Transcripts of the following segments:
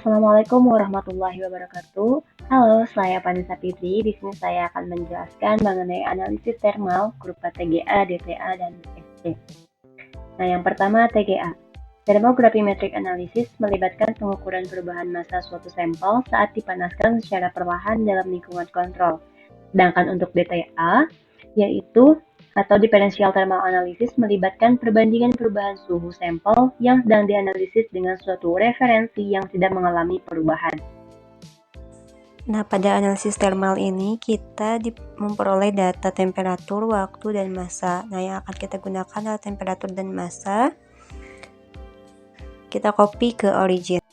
Assalamualaikum warahmatullahi wabarakatuh. Halo, saya Vanessa Fitri. Di sini saya akan menjelaskan mengenai analisis thermal berupa TGA, DTA, dan SC. Nah, yang pertama TGA. Thermographimetric Analysis melibatkan pengukuran perubahan massa suatu sampel saat dipanaskan secara perlahan dalam lingkungan kontrol. Sedangkan untuk DTA, yaitu atau differential thermal analysis melibatkan perbandingan perubahan suhu sampel yang sedang dianalisis dengan suatu referensi yang tidak mengalami perubahan. Nah, pada analisis thermal ini kita memperoleh data temperatur, waktu, dan massa. Nah, yang akan kita gunakan adalah temperatur dan massa. Kita copy ke origin.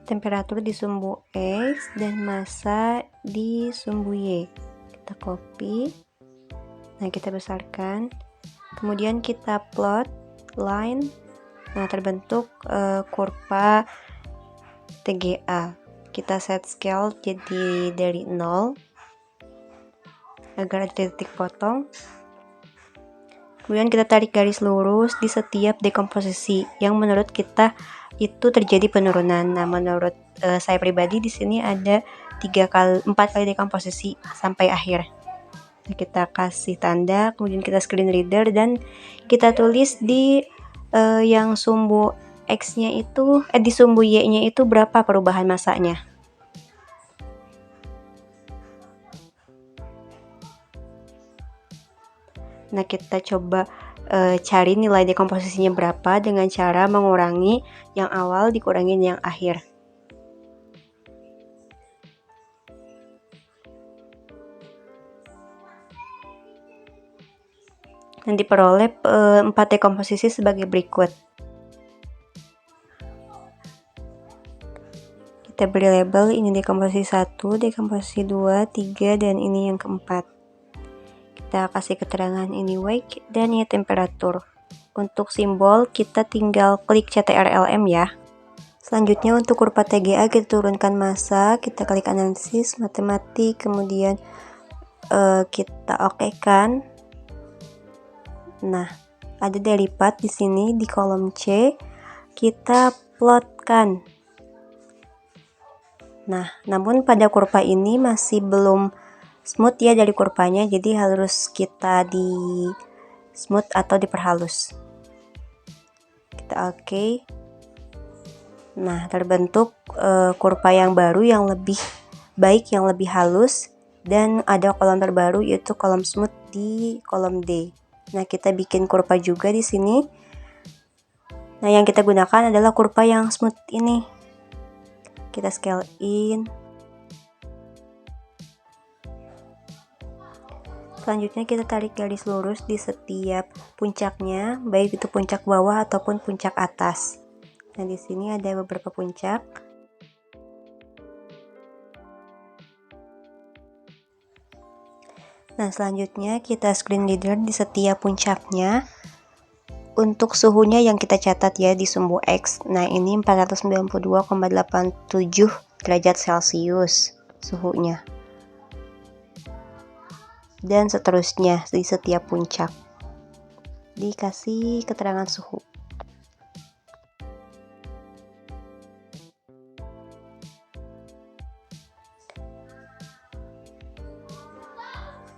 Temperatur di sumbu X dan massa di sumbu Y. Kita copy. Nah, kita besarkan. Kemudian kita plot line. Nah, terbentuk kurva TGA. Kita set scale jadi dari 0 agar ada titik potong. Kemudian kita tarik garis lurus di setiap dekomposisi yang menurut kita itu terjadi penurunan. Nah, menurut saya pribadi di sini ada 4 kali dekomposisi sampai akhir. Nah, kita kasih tanda, kemudian kita screen reader dan kita tulis di yang sumbu X-nya itu di sumbu Y-nya itu berapa perubahan massanya. Nah, kita coba cari nilai dekomposisinya berapa dengan cara mengurangi yang awal dikurangin yang akhir. Dan diperoleh 4 dekomposisi sebagai berikut. Kita beri label, ini dekomposisi 1, dekomposisi 2, 3, dan ini yang keempat. Kita kasih keterangan ini wake dan ini temperatur. Untuk simbol kita tinggal klik CTRLM ya. Selanjutnya untuk kurva TGA kita turunkan massa, kita klik analisis, matematik, kemudian kita okekan. Nah, ada derivat di sini di kolom C, kita plotkan. Nah, namun pada kurva ini masih belum smooth ya dari kurvanya, jadi harus kita di smooth atau diperhalus. Kita oke. Nah, terbentuk kurva yang baru yang lebih baik, yang lebih halus, dan ada kolom terbaru yaitu kolom smooth di kolom D. Nah, kita bikin kurva juga di sini. Nah, yang kita gunakan adalah kurva yang smooth ini. Kita scale in. Selanjutnya kita tarik garis lurus di setiap puncaknya, baik itu puncak bawah ataupun puncak atas. Nah, di sini ada beberapa puncak. Nah, selanjutnya kita screen reader di setiap puncaknya. Untuk suhunya yang kita catat ya di sumbu X. Nah, ini 492,87 derajat Celcius suhunya. Dan seterusnya di setiap puncak. Dikasih keterangan suhu.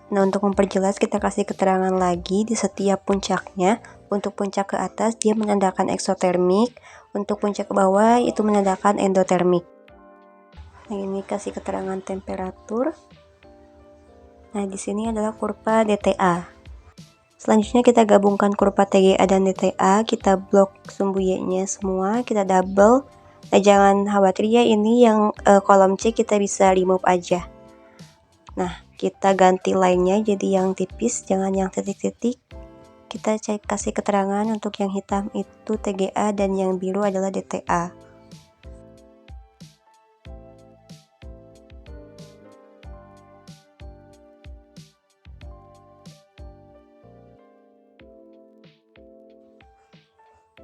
Nah, untuk memperjelas kita kasih keterangan lagi di setiap puncaknya. Untuk puncak ke atas dia menandakan eksotermik, untuk puncak ke bawah itu menandakan endotermik. Nah, ini kasih keterangan temperatur. Nah, di sini adalah kurva DTA. Selanjutnya kita gabungkan kurva TGA dan DTA, kita blok sumbu Y-nya semua, kita double. Nah, jangan khawatir ya, ini yang kolom C kita bisa remove aja. Nah, kita ganti line-nya jadi yang tipis, jangan yang titik-titik. Kita kasih keterangan untuk yang hitam itu TGA dan yang biru adalah DTA.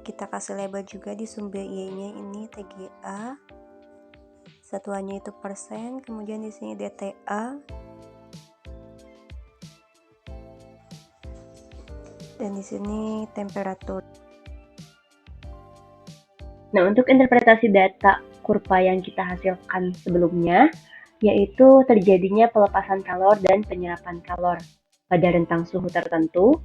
Kita kasih label juga di sumber Y-nya ini TGA. Satuannya itu persen, kemudian di sini DTA. Dan di sini temperatur. Nah, untuk interpretasi data kurva yang kita hasilkan sebelumnya, yaitu terjadinya pelepasan kalor dan penyerapan kalor pada rentang suhu tertentu.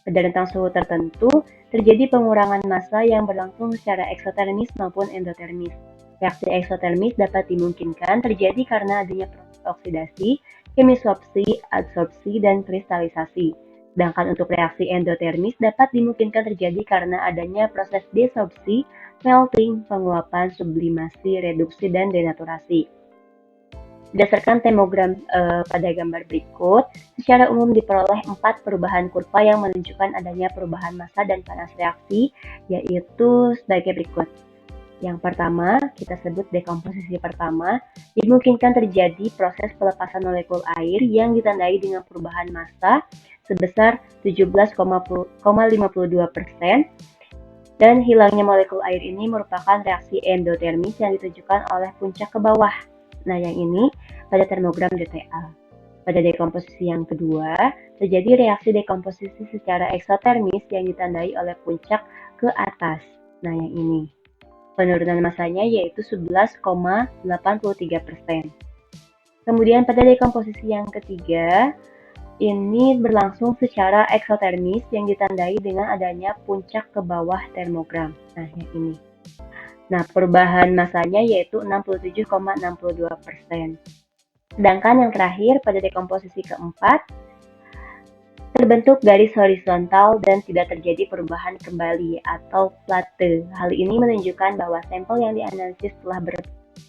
Pada rentang suhu tertentu, terjadi pengurangan massa yang berlangsung secara eksotermis maupun endotermis. Reaksi eksotermis dapat dimungkinkan terjadi karena adanya proses oksidasi, kemiswapsi, adsorpsi, dan kristalisasi. Sedangkan untuk reaksi endotermis dapat dimungkinkan terjadi karena adanya proses desorpsi, melting, penguapan, sublimasi, reduksi, dan denaturasi. Berdasarkan termogram pada gambar berikut, secara umum diperoleh 4 perubahan kurva yang menunjukkan adanya perubahan massa dan panas reaksi, yaitu sebagai berikut. Yang pertama, kita sebut dekomposisi pertama, dimungkinkan terjadi proses pelepasan molekul air yang ditandai dengan perubahan massa sebesar 17,52%, dan hilangnya molekul air ini merupakan reaksi endotermis yang ditujukan oleh puncak ke bawah. Nah, yang ini pada termogram DTA. Pada dekomposisi yang kedua, terjadi reaksi dekomposisi secara eksotermis yang ditandai oleh puncak ke atas. Nah, yang ini. Penurunan massanya yaitu 11,83%. Kemudian pada dekomposisi yang ketiga, ini berlangsung secara eksotermis yang ditandai dengan adanya puncak ke bawah termogram. Nah, yang ini. Nah, perubahan massanya yaitu 67,62%. Sedangkan yang terakhir pada dekomposisi keempat, terbentuk garis horizontal dan tidak terjadi perubahan kembali atau plate. Hal ini menunjukkan bahwa sampel yang dianalisis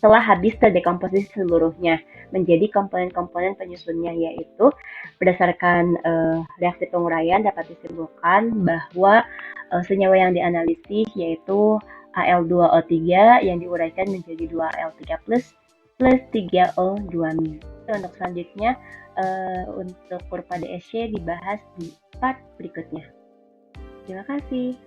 telah habis terdekomposisi seluruhnya menjadi komponen-komponen penyusunnya, yaitu berdasarkan reaksi penguraian dapat disimpulkan bahwa senyawa yang dianalisis yaitu Al2O3 yang diuraikan menjadi 2Al3+ plus 3O2-. Untuk selanjutnya, untuk kurva DSC dibahas di part berikutnya. Terima kasih.